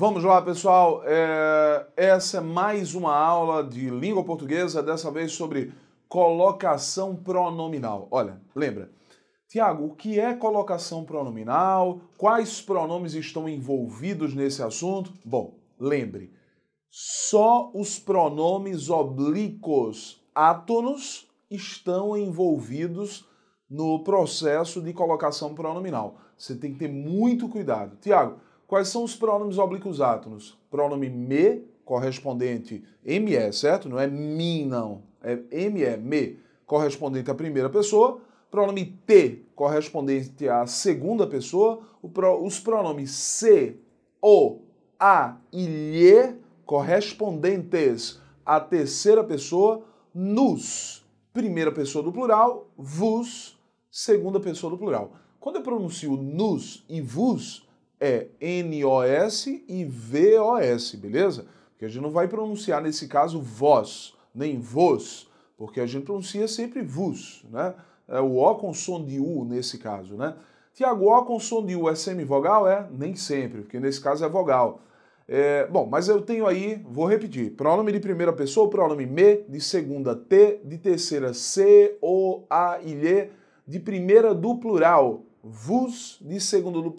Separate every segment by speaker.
Speaker 1: Vamos lá, pessoal. Essa é mais uma aula de língua portuguesa, dessa vez sobre colocação pronominal. Olha, lembra. Tiago, o que é colocação pronominal? Quais pronomes estão envolvidos nesse assunto? Bom, lembre, só os pronomes oblíquos átonos estão envolvidos no processo de colocação pronominal. Você tem que ter muito cuidado. Tiago, quais são os pronomes oblíquos átonos? Pronome me, correspondente me, certo? Não é mim, não. É me, correspondente à primeira pessoa. Pronome te, correspondente à segunda pessoa. Os pronomes se, o, a e lhe, correspondentes à terceira pessoa. Nos, primeira pessoa do plural. Vos, segunda pessoa do plural. Quando eu pronuncio nos e vos, é NOS e VOS, beleza? Porque a gente não vai pronunciar, nesse caso, vós, nem vos, porque a gente pronuncia sempre vos, né? É o O com som de U, nesse caso, né? Tiago, O com som de U é semivogal? Nem sempre, porque nesse caso é vogal. Bom, mas eu tenho aí, vou repetir, pronome de primeira pessoa, pronome me, de segunda te, de terceira se, o, a e lhe, de primeira do plural, vos, de segunda do...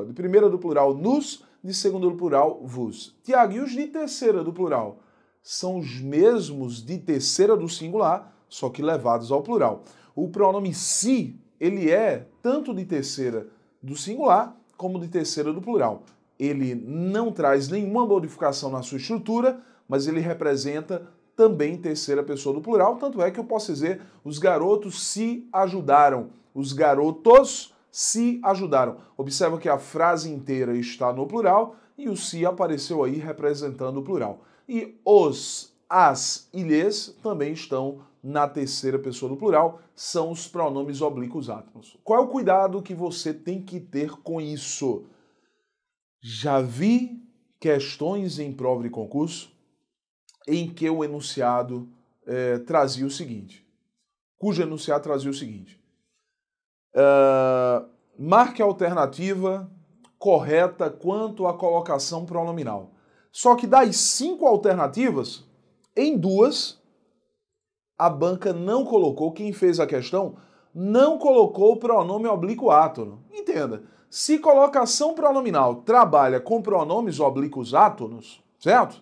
Speaker 1: de primeira do plural, nos, de segunda do plural, vos. Tiago, e os de terceira do plural? São os mesmos de terceira do singular, só que levados ao plural. O pronome si, ele é tanto de terceira do singular, como de terceira do plural. Ele não traz nenhuma modificação na sua estrutura, mas ele representa também terceira pessoa do plural, tanto é que eu posso dizer, os garotos se ajudaram. Os garotos se ajudaram. Observa que a frase inteira está no plural e o se apareceu aí representando o plural. E os, as e lhes também estão na terceira pessoa do plural, são os pronomes oblíquos átomos. Qual é o cuidado que você tem que ter com isso? Já vi questões em prova de concurso em que o enunciado trazia o seguinte, cujo enunciado trazia o seguinte, marque a alternativa correta quanto à colocação pronominal. Só que das 5 alternativas, em 2, a banca não colocou, quem fez a questão, não colocou o pronome oblíquo átono. Entenda, se colocação pronominal trabalha com pronomes oblíquos átonos, certo?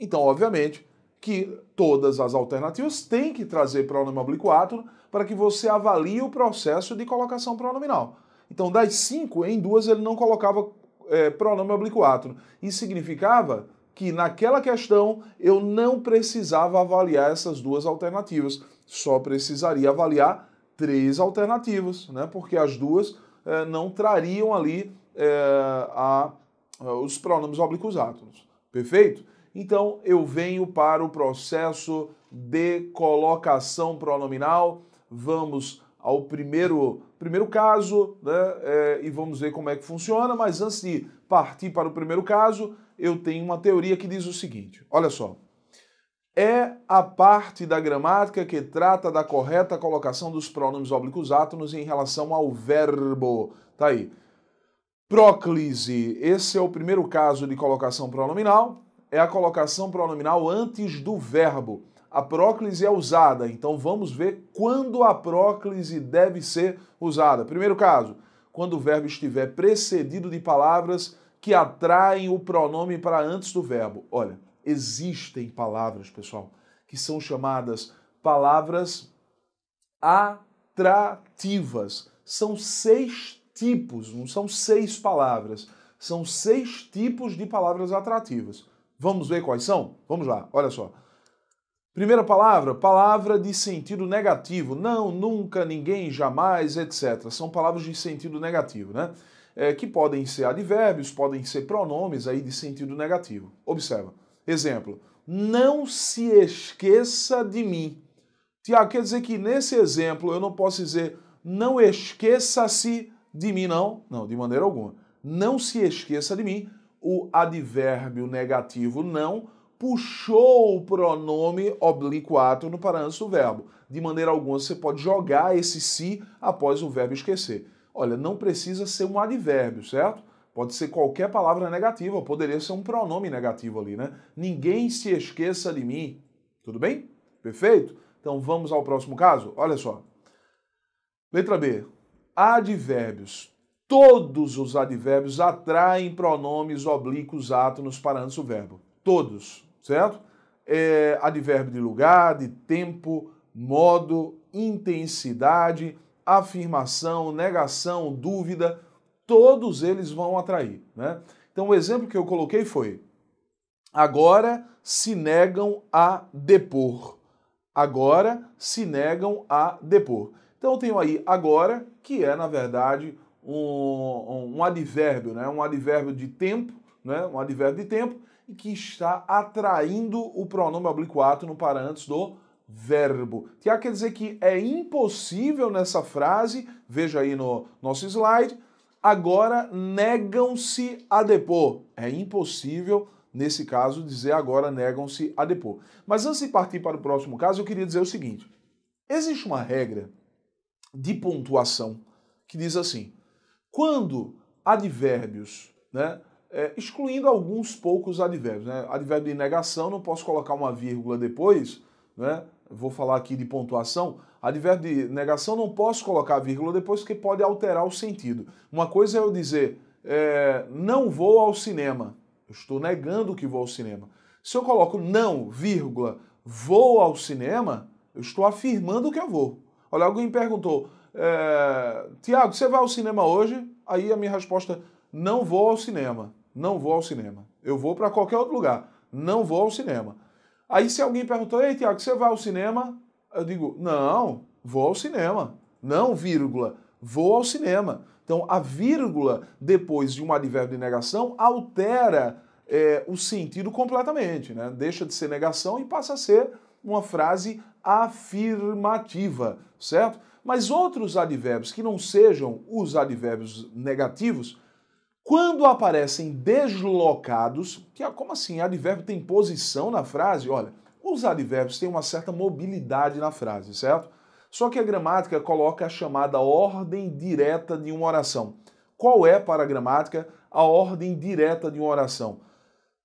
Speaker 1: Então, obviamente, que todas as alternativas têm que trazer pronome oblíquo átono para que você avalie o processo de colocação pronominal. Então, das 5, em 2 ele não colocava pronome oblíquo átono. Isso significava que naquela questão eu não precisava avaliar essas 2 alternativas, só precisaria avaliar 3 alternativas, né? Porque as 2 não trariam ali os pronomes oblíquos átonos. Perfeito? Então eu venho para o processo de colocação pronominal. Vamos ao primeiro caso, né? E vamos ver como é que funciona, mas antes de partir para o primeiro caso, eu tenho uma teoria que diz o seguinte, olha só, é a parte da gramática que trata da correta colocação dos pronomes oblíquos átonos em relação ao verbo. Tá aí. Próclise, esse é o primeiro caso de colocação pronominal, é a colocação pronominal antes do verbo. A próclise é usada, então vamos ver quando a próclise deve ser usada. Primeiro caso, quando o verbo estiver precedido de palavras que atraem o pronome para antes do verbo. Olha, existem palavras, pessoal, que são chamadas palavras atrativas. São 6 tipos, não são 6 palavras, são 6 tipos de palavras atrativas. Vamos ver quais são? Vamos lá, olha só. Primeira palavra, palavra de sentido negativo. Não, nunca, ninguém, jamais, etc. São palavras de sentido negativo, né? Que podem ser advérbios, podem ser pronomes aí de sentido negativo. Observa. Exemplo, não se esqueça de mim. Tiago, quer dizer que nesse exemplo eu não posso dizer não esqueça-se de mim, não. Não, de maneira alguma. Não se esqueça de mim. O advérbio negativo não puxou o pronome oblíquo átono para antes do verbo. De maneira alguma você pode jogar esse se após o verbo esquecer. Olha, não precisa ser um advérbio, certo? Pode ser qualquer palavra negativa, poderia ser um pronome negativo ali, né? Ninguém se esqueça de mim. Tudo bem? Perfeito? Então vamos ao próximo caso? Olha só. Letra B. Advérbios. Todos os advérbios atraem pronomes oblíquos átonos para antes do verbo. Todos, certo? Advérbio de lugar, de tempo, modo, intensidade, afirmação, negação, dúvida, todos eles vão atrair, né? Então o exemplo que eu coloquei foi: agora se negam a depor. Agora se negam a depor. Então eu tenho aí agora, que é na verdade um advérbio, né? Um advérbio de tempo, né? Um advérbio de tempo, e que está atraindo o pronome oblíquo átono para antes do verbo. Que quer dizer que é impossível nessa frase, veja aí no nosso slide, agora negam-se a depor. É impossível, nesse caso, dizer agora negam-se a depor. Mas antes de partir para o próximo caso, eu queria dizer o seguinte: existe uma regra de pontuação que diz assim: quando advérbios, né, excluindo alguns poucos advérbios, né, advérbio de negação, não posso colocar uma vírgula depois, né, vou falar aqui de pontuação, advérbio de negação não posso colocar vírgula depois porque pode alterar o sentido. Uma coisa é eu dizer, não vou ao cinema, eu estou negando que vou ao cinema. Se eu coloco não, vírgula, vou ao cinema, eu estou afirmando que eu vou. Olha, alguém perguntou, Tiago, você vai ao cinema hoje? Aí a minha resposta, não vou ao cinema. Não vou ao cinema. Eu vou para qualquer outro lugar. Não vou ao cinema. Aí se alguém perguntou, ei Tiago, você vai ao cinema? Eu digo, não, vou ao cinema. Não, vírgula, vou ao cinema. Então a vírgula depois de um advérbio de negação altera o sentido completamente, né? Deixa de ser negação e passa a ser uma frase afirmativa, certo? Mas outros advérbios que não sejam os advérbios negativos, quando aparecem deslocados, como assim? Advérbio tem posição na frase? Olha, os advérbios têm uma certa mobilidade na frase, certo? Só que a gramática coloca a chamada ordem direta de uma oração. Qual é, para a gramática, a ordem direta de uma oração?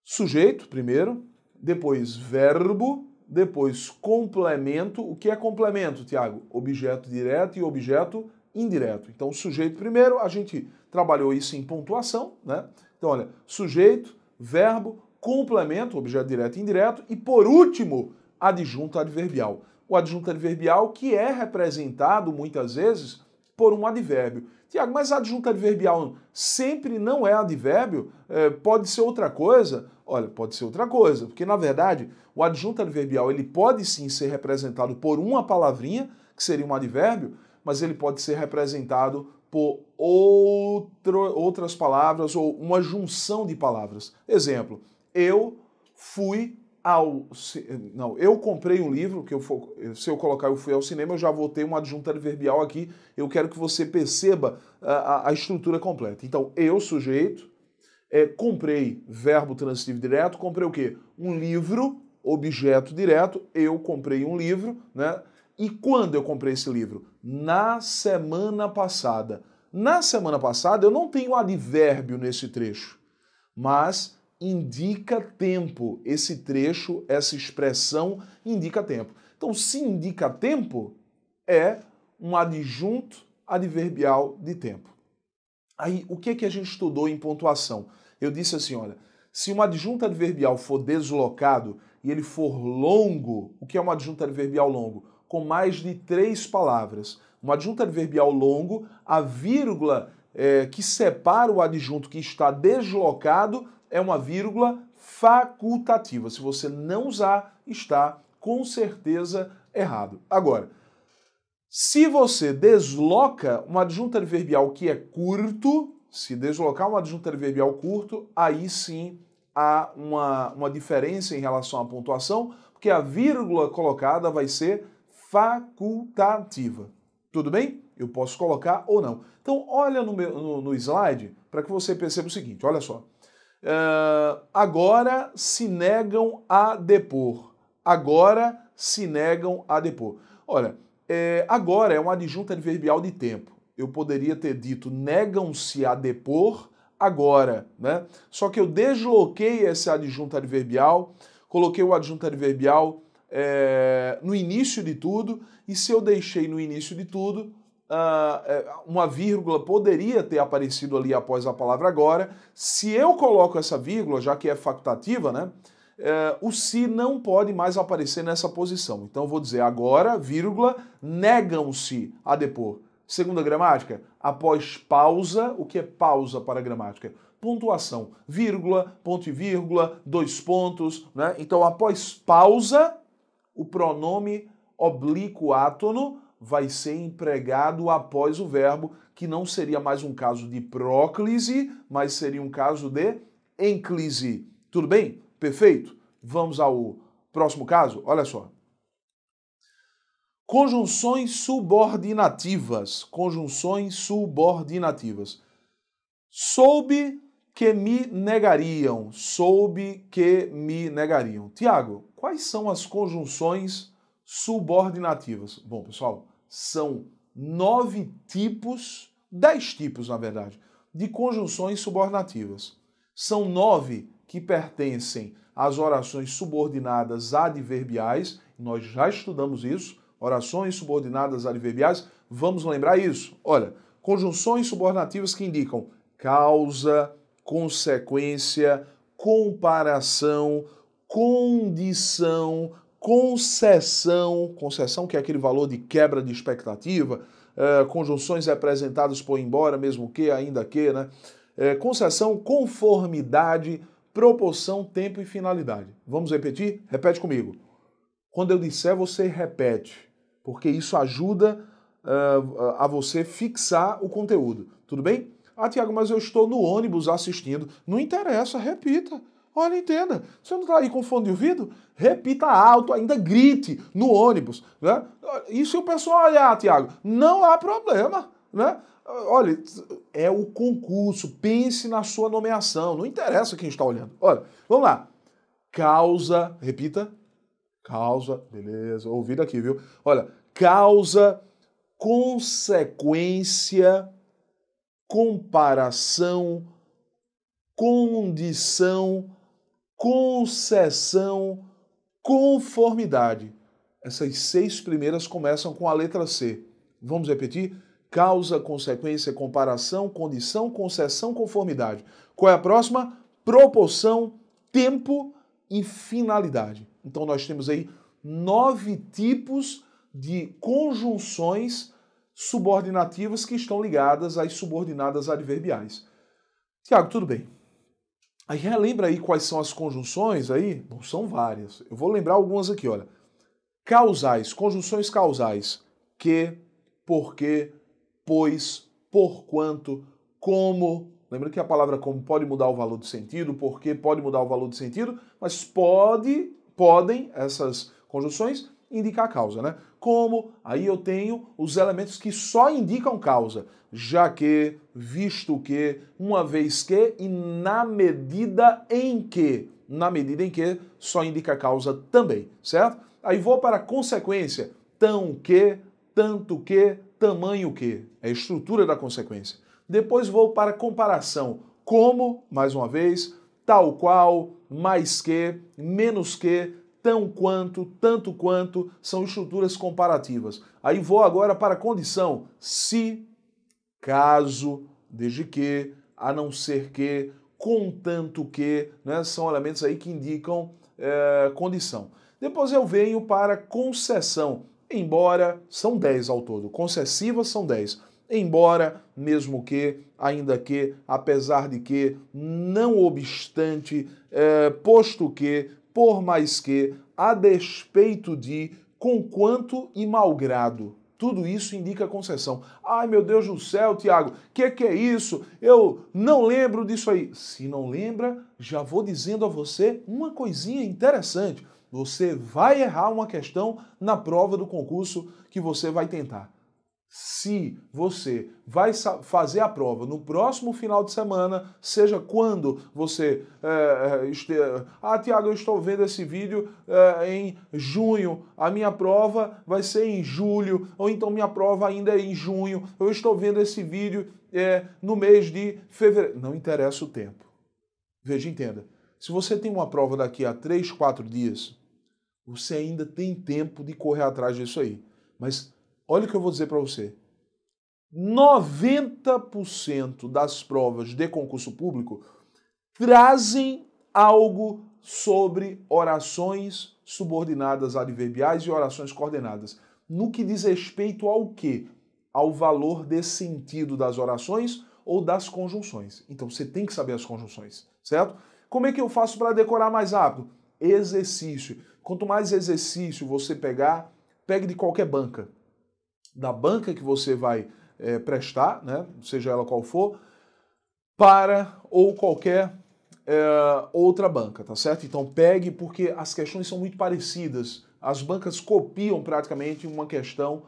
Speaker 1: Sujeito, primeiro, depois verbo, depois complemento. O que é complemento, Tiago? Objeto direto e objeto indireto. Então, sujeito primeiro, a gente trabalhou isso em pontuação, né? Então, olha, sujeito, verbo, complemento, objeto direto e indireto, e por último, adjunto adverbial. O adjunto adverbial que é representado, muitas vezes, por um advérbio. Tiago, mas adjunto adverbial sempre não é advérbio? Pode ser outra coisa? Olha, pode ser outra coisa, porque na verdade o adjunto adverbial ele pode sim ser representado por uma palavrinha, que seria um advérbio, mas ele pode ser representado por outras palavras ou uma junção de palavras. Exemplo, eu fui ao... Não, eu comprei um livro, se eu colocar eu fui ao cinema, eu já vou ter um adjunto adverbial aqui, eu quero que você perceba a estrutura completa. Então, eu, sujeito, comprei, verbo transitivo direto, comprei o quê? Um livro, objeto direto, eu comprei um livro, né? E quando eu comprei esse livro? Na semana passada. Na semana passada eu não tenho advérbio nesse trecho, mas indica tempo. Esse trecho, essa expressão indica tempo. Então, se indica tempo, é um adjunto adverbial de tempo. Aí, o que a gente estudou em pontuação? Eu disse assim, olha, se um adjunto adverbial for deslocado e ele for longo, o que é um adjunto adverbial longo? Com mais de 3 palavras. Um adjunto adverbial longo, a vírgula que separa o adjunto que está deslocado é uma vírgula facultativa. Se você não usar, está com certeza errado. Agora, se você desloca um adjunto adverbial que é curto, se deslocar um adjunto adverbial curto, aí sim há uma diferença em relação à pontuação, porque a vírgula colocada vai ser facultativa. Tudo bem? Eu posso colocar ou não. Então, olha no slide para que você perceba o seguinte, olha só. Agora se negam a depor. Agora se negam a depor. Olha, agora é um adjunto adverbial de tempo. Eu poderia ter dito negam-se a depor agora, né? Só que eu desloquei esse adjunto adverbial, coloquei o adjunto adverbial no início de tudo, e se eu deixei no início de tudo, uma vírgula poderia ter aparecido ali após a palavra agora. Se eu coloco essa vírgula, já que é facultativa, né? O se não pode mais aparecer nessa posição. Então eu vou dizer agora, vírgula, negam-se a depor. Segunda gramática, após pausa, o que é pausa para a gramática? Pontuação, vírgula, ponto e vírgula, dois pontos, né? Então após pausa, o pronome oblíquo átono vai ser empregado após o verbo, que não seria mais um caso de próclise, mas seria um caso de ênclise. Tudo bem? Perfeito? Vamos ao próximo caso? Olha só. Conjunções subordinativas. Conjunções subordinativas. Soube que me negariam. Soube que me negariam. Tiago, quais são as conjunções subordinativas? Bom, pessoal, são 9 tipos, 10 tipos, na verdade, de conjunções subordinativas. São 9 que pertencem às orações subordinadas adverbiais. Nós já estudamos isso. Orações subordinadas adverbiais, vamos lembrar isso. Olha, conjunções subordinativas que indicam causa, consequência, comparação, condição, concessão, concessão que é aquele valor de quebra de expectativa, conjunções representadas por embora, mesmo que, ainda que, né? Concessão, conformidade, proporção, tempo e finalidade. Vamos repetir? Repete comigo. Quando eu disser, você repete, porque isso ajuda a você fixar o conteúdo. Tudo bem? Ah, Tiago, mas eu estou no ônibus assistindo. Não interessa, repita. Olha, entenda. Você não está aí com fone de ouvido? Repita alto, ainda grite no ônibus. Né? E se o pessoal olhar, Tiago? Não há problema. Né? Olha, é o concurso. Pense na sua nomeação. Não interessa quem está olhando. Olha, vamos lá. Causa, repita. Causa, beleza, ouvido aqui, viu? Olha, causa, consequência, comparação, condição, concessão, conformidade. Essas 6 primeiras começam com a letra C. Vamos repetir? Causa, consequência, comparação, condição, concessão, conformidade. Qual é a próxima? Proporção, tempo e finalidade. Então nós temos aí 9 tipos de conjunções subordinativas que estão ligadas às subordinadas adverbiais. Tiago, tudo bem. Aí relembra aí quais são as conjunções aí? Bom, são várias. Eu vou lembrar algumas aqui, olha. Causais, conjunções causais. Que, porque, pois, porquanto, como. Lembra que a palavra como pode mudar o valor de sentido, porque pode mudar o valor de sentido, mas podem essas conjunções indicar causa, né? Como, aí eu tenho os elementos que só indicam causa. Já que, visto que, uma vez que e na medida em que. Na medida em que só indica causa também, certo? Aí vou para a consequência. Tão que, tanto que, tamanho que. É a estrutura da consequência. Depois vou para a comparação. Como, mais uma vez, tal qual, mais que, menos que, tão quanto, tanto quanto, são estruturas comparativas. Aí vou agora para a condição. Se, caso, desde que, a não ser que, contanto que, né, são elementos aí que indicam condição. Depois eu venho para concessão. Embora, são 10 ao todo. Concessivas são 10. Embora, mesmo que, ainda que, apesar de que, não obstante, posto que, por mais que, a despeito de, conquanto e malgrado. Tudo isso indica concessão. Ai, meu Deus do céu, Tiago, que é isso? Eu não lembro disso aí. Se não lembra, já vou dizendo a você uma coisinha interessante. Você vai errar uma questão na prova do concurso que você vai tentar. Se você vai fazer a prova no próximo final de semana, seja quando você Tiago, eu estou vendo esse vídeo em junho, a minha prova vai ser em julho, ou então minha prova ainda é em junho, eu estou vendo esse vídeo no mês de fevereiro. Não interessa o tempo. Veja, entenda. Se você tem uma prova daqui a 3, 4 dias, você ainda tem tempo de correr atrás disso aí. Mas olha o que eu vou dizer para você. 90% das provas de concurso público trazem algo sobre orações subordinadas adverbiais e orações coordenadas. No que diz respeito ao quê? Ao valor de sentido das orações ou das conjunções. Então você tem que saber as conjunções, certo? Como é que eu faço para decorar mais rápido? Exercício. Quanto mais exercício você pegar, pegue de qualquer banca. Da banca que você vai prestar, né, seja ela qual for, para ou qualquer outra banca, tá certo? Então pegue, porque as questões são muito parecidas. As bancas copiam praticamente uma questão,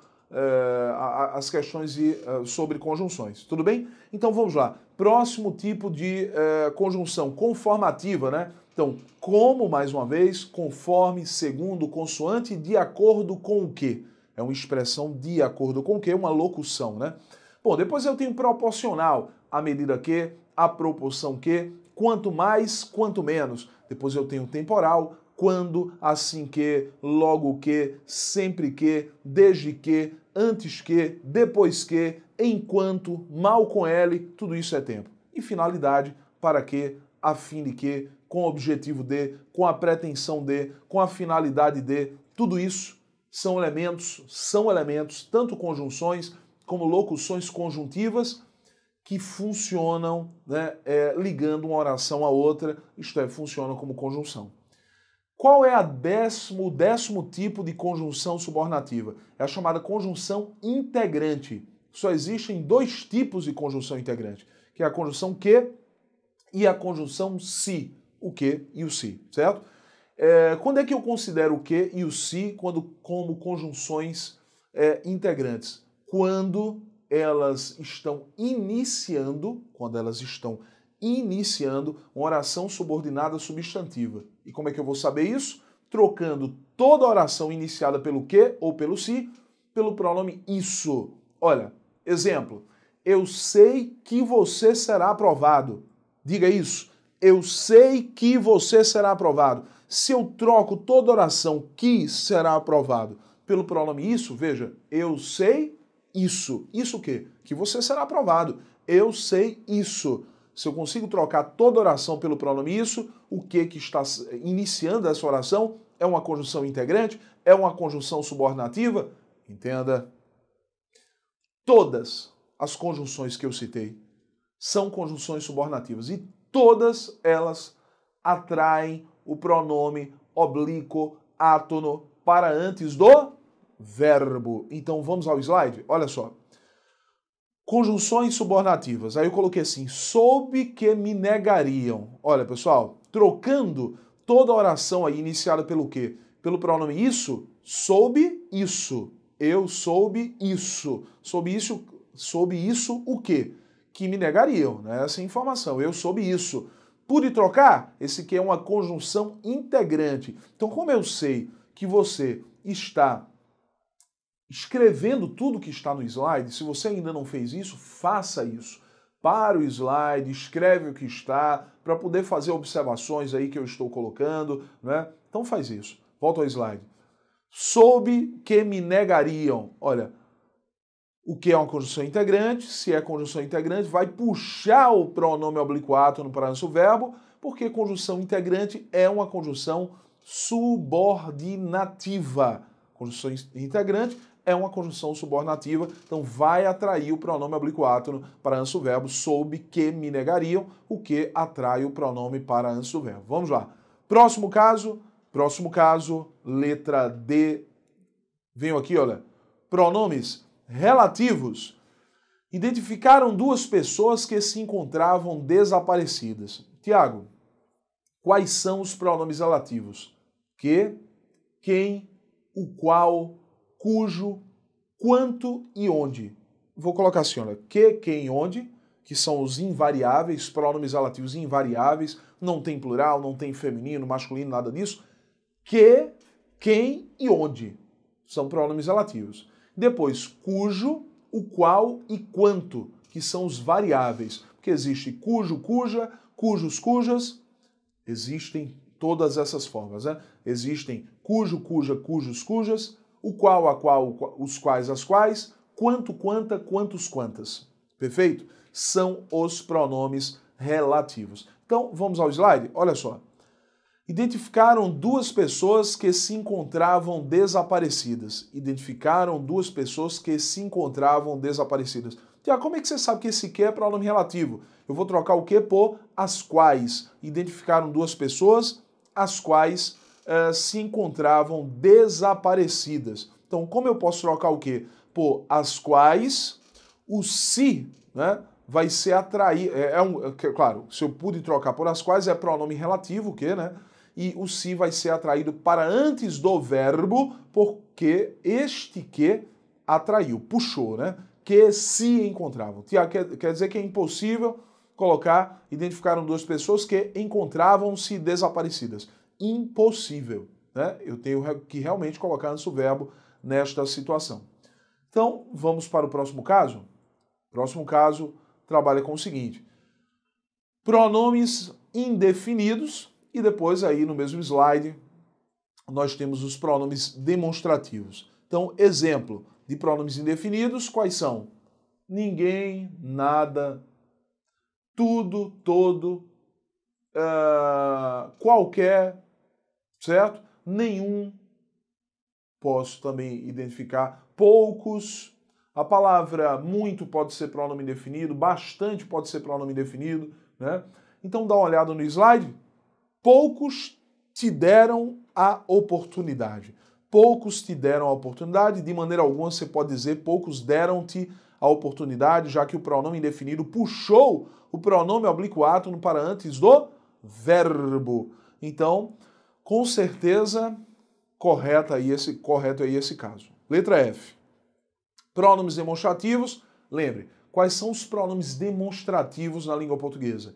Speaker 1: as questões sobre conjunções, tudo bem? Então vamos lá. Próximo tipo de conjunção conformativa, né? Então, como, mais uma vez, conforme, segundo, consoante, de acordo com o quê? É uma expressão de acordo com o quê? Uma locução, né? Bom, depois eu tenho proporcional, à medida que, à proporção que, quanto mais, quanto menos. Depois eu tenho temporal, quando, assim que, logo que, sempre que, desde que, antes que, depois que, enquanto, mal com L, tudo isso é tempo. E finalidade, para que, a fim de que, com o objetivo de, com a pretensão de, com a finalidade de, tudo isso são elementos, tanto conjunções como locuções conjuntivas, que funcionam, né, ligando uma oração a outra, isto é, funcionam como conjunção. Qual é o décimo tipo de conjunção subornativa? É a chamada conjunção integrante. Só existem dois tipos de conjunção integrante, que é a conjunção que e a conjunção se. O que e o se, certo? Quando é que eu considero o que e o se como conjunções integrantes? Quando elas estão iniciando uma oração subordinada substantiva. E como é que eu vou saber isso? Trocando toda oração iniciada pelo que ou pelo se pelo pronome isso. Olha, exemplo. Eu sei que você será aprovado. Diga isso. Eu sei que você será aprovado. Se eu troco toda oração que será aprovado pelo pronome isso, veja, eu sei isso. Isso o quê? Que você será aprovado. Eu sei isso. Se eu consigo trocar toda oração pelo pronome isso, o que está iniciando essa oração é uma conjunção integrante? É uma conjunção subornativa? Entenda. Todas as conjunções que eu citei são conjunções subornativas e todas elas atraem o pronome oblíquo átono para antes do verbo. Então vamos ao slide? Olha só. Conjunções subornativas. Aí eu coloquei assim, soube que me negariam. Olha, pessoal, trocando toda a oração aí iniciada pelo quê? Pelo pronome isso, soube isso. Eu soube isso. Soube isso o quê? Que me negariam, né? Essa informação. Eu soube isso. Pude trocar? Esse aqui é uma conjunção integrante. Então, como eu sei que você está escrevendo tudo que está no slide, se você ainda não fez isso, faça isso. Para o slide, escreve o que está, para poder fazer observações aí que eu estou colocando, né? Então faz isso. Volta ao slide. Soube que me negariam. Olha, o que é uma conjunção integrante? Se é conjunção integrante, vai puxar o pronome oblíquo átono para antes do verbo, porque conjunção integrante é uma conjunção subordinativa. Conjunção integrante é uma conjunção subordinativa, então vai atrair o pronome oblíquo átono para antes do verbo, soube que me negariam, o que atrai o pronome para antes do verbo. Vamos lá. Próximo caso, letra D. Venho aqui, olha. Pronomes relativos. Identificaram duas pessoas que se encontravam desaparecidas. Tiago, quais são os pronomes relativos? Que, quem, o qual, cujo, quanto e onde. Vou colocar assim, olha, que, quem, onde, que são os invariáveis, pronomes relativos invariáveis, não tem plural, não tem feminino, masculino, nada disso. Que, quem e onde são pronomes relativos. Depois, cujo, o qual e quanto, que são os variáveis. Porque existe cujo, cuja, cujos, cujas, existem todas essas formas, né? Existem cujo, cuja, cujos, cujas, o qual, a qual, os quais, as quais, quanto, quanta, quantos, quantas. Perfeito? São os pronomes relativos. Então, vamos ao slide? Olha só. Identificaram duas pessoas que se encontravam desaparecidas. Identificaram duas pessoas que se encontravam desaparecidas. Tiago, como é que você sabe que esse que é pronome relativo? Eu vou trocar o que por as quais. Identificaram duas pessoas, as quais se encontravam desaparecidas. Então, como eu posso trocar o que? Por as quais, o se, né, vai ser atrair. Claro, se eu pude trocar por as quais, é pronome relativo, o que, né? E o se vai ser atraído para antes do verbo, porque este que atraiu, puxou, né? Que se encontravam. Quer dizer que é impossível colocar, identificaram duas pessoas que encontravam-se desaparecidas. Impossível, né? Eu tenho que realmente colocar antes o verbo nesta situação. Então, vamos para o próximo caso? O próximo caso trabalha com o seguinte. Pronomes indefinidos. E depois aí no mesmo slide nós temos os pronomes demonstrativos. Então, exemplo de pronomes indefinidos, quais são? Ninguém, nada, tudo, todo, qualquer, certo? Nenhum, posso também identificar, poucos, a palavra muito pode ser pronome indefinido, bastante pode ser pronome indefinido, né? Então dá uma olhada no slide. Poucos te deram a oportunidade. Poucos te deram a oportunidade, de maneira alguma você pode dizer poucos deram-te a oportunidade, já que o pronome indefinido puxou o pronome oblíquo átono para antes do verbo. Então, com certeza, correto aí esse caso. Letra F. Pronomes demonstrativos. Lembre, quais são os pronomes demonstrativos na língua portuguesa?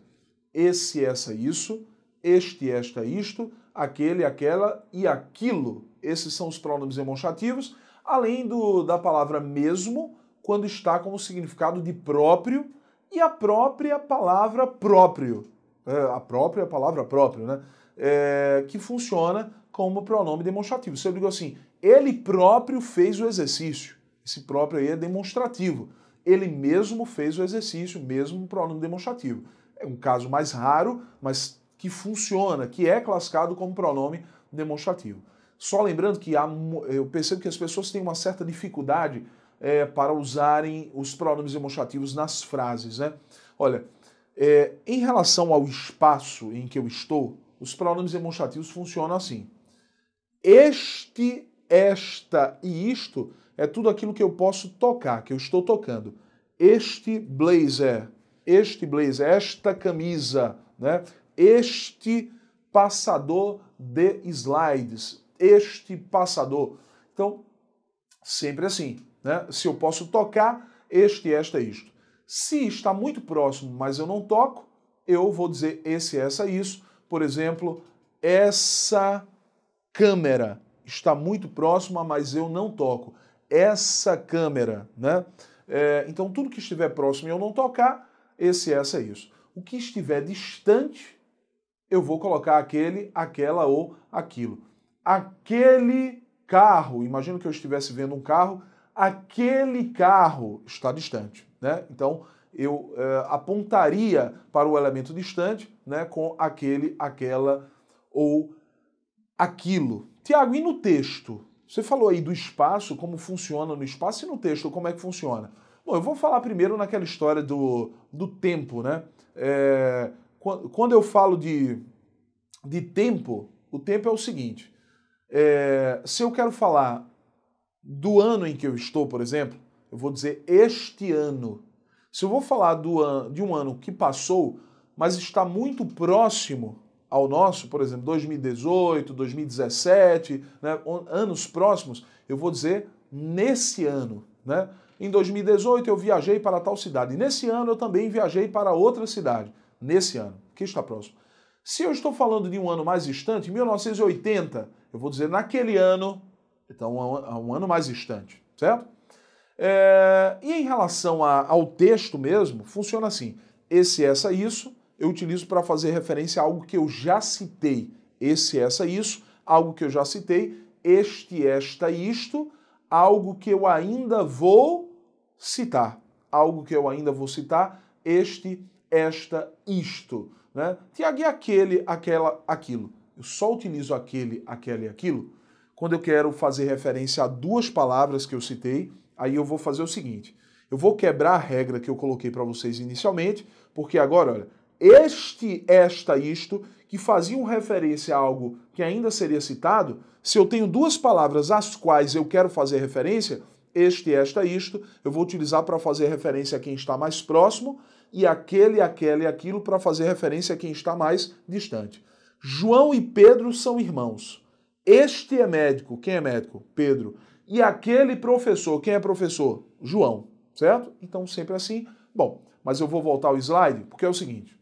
Speaker 1: Esse, essa, isso. Este, esta, isto, aquele, aquela e aquilo. Esses são os pronomes demonstrativos, além da palavra mesmo, quando está com o significado de próprio, e a própria palavra próprio. A própria palavra próprio, né? Que funciona como pronome demonstrativo. Se eu digo assim, ele próprio fez o exercício. Esse próprio aí é demonstrativo. Ele mesmo fez o exercício, mesmo pronome demonstrativo. É um caso mais raro, mas que funciona, que é classificado como pronome demonstrativo. Só lembrando que eu percebo que as pessoas têm uma certa dificuldade para usarem os pronomes demonstrativos nas frases, né? Olha, em relação ao espaço em que eu estou, os pronomes demonstrativos funcionam assim. Este, esta e isto é tudo aquilo que eu posso tocar, que eu estou tocando. Este blazer, esta camisa, né? Este passador de slides, este passador. Então, sempre assim, né? Se eu posso tocar, este, esta, isto. Se está muito próximo, mas eu não toco, eu vou dizer esse, essa, isso. Por exemplo, essa câmera está muito próxima, mas eu não toco. Essa câmera, né? Então, tudo que estiver próximo e eu não tocar, esse, essa, isso. O que estiver distante, eu vou colocar aquele, aquela ou aquilo. Aquele carro, imagino que eu estivesse vendo um carro, aquele carro está distante, né? Então, eu apontaria para o elemento distante, né, com aquele, aquela ou aquilo. Tiago, e no texto? Você falou aí do espaço, como funciona no espaço, e no texto, como é que funciona? Bom, eu vou falar primeiro naquela história do tempo, né? Quando eu falo de tempo, o tempo é o seguinte. Se eu quero falar do ano em que eu estou, por exemplo, eu vou dizer este ano. Se eu vou falar de um ano que passou, mas está muito próximo ao nosso, por exemplo, 2018, 2017, né, anos próximos, eu vou dizer nesse ano. né? Em 2018 eu viajei para tal cidade. Nesse ano eu também viajei para outra cidade. Nesse ano, que está próximo. Se eu estou falando de um ano mais distante, 1980, eu vou dizer naquele ano, então um ano mais distante, certo? E em relação ao texto mesmo, funciona assim. Esse, essa, isso, eu utilizo para fazer referência a algo que eu já citei. Esse, essa, isso, algo que eu já citei. Este, esta, isto, algo que eu ainda vou citar. Algo que eu ainda vou citar. Este, esta, isto. Né? Tiago, e aquele, aquela, aquilo? Eu só utilizo aquele, aquela e aquilo quando eu quero fazer referência a duas palavras que eu citei. Aí eu vou fazer o seguinte, eu vou quebrar a regra que eu coloquei para vocês inicialmente, porque agora, olha, este, esta, isto, que faziam referência a algo que ainda seria citado, se eu tenho duas palavras às quais eu quero fazer referência, este, esta, isto, eu vou utilizar para fazer referência a quem está mais próximo e aquele, aquela e aquilo para fazer referência a quem está mais distante. João e Pedro são irmãos. Este é médico. Quem é médico? Pedro. E aquele professor, quem é professor? João, certo? Então sempre assim. Bom, mas eu vou voltar ao slide, porque é o seguinte.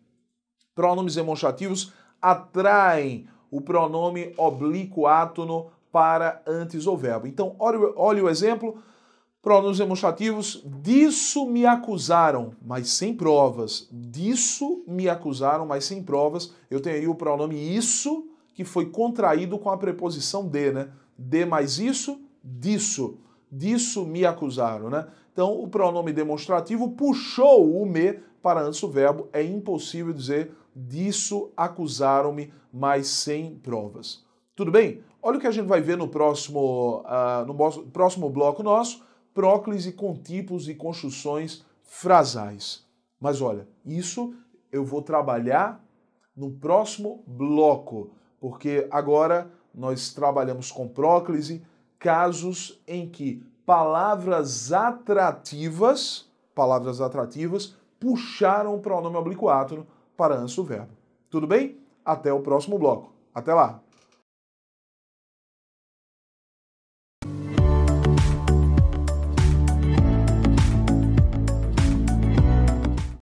Speaker 1: Pronomes demonstrativos atraem o pronome oblíquo átono para antes do verbo. Então, olha o exemplo. Pronomes demonstrativos. Disso me acusaram, mas sem provas. Disso me acusaram, mas sem provas. Eu tenho aí o pronome isso, que foi contraído com a preposição de, né? De mais isso, disso. Disso me acusaram, né? Então, o pronome demonstrativo puxou o me para antes do verbo. É impossível dizer disso acusaram-me, mas sem provas. Tudo bem? Olha o que a gente vai ver no próximo bloco nosso. Próclise com tipos e construções frasais. Mas olha, isso eu vou trabalhar no próximo bloco, porque agora nós trabalhamos com próclise, casos em que palavras atrativas puxaram o pronome oblíquo átono para antes do verbo. Tudo bem? Até o próximo bloco. Até lá!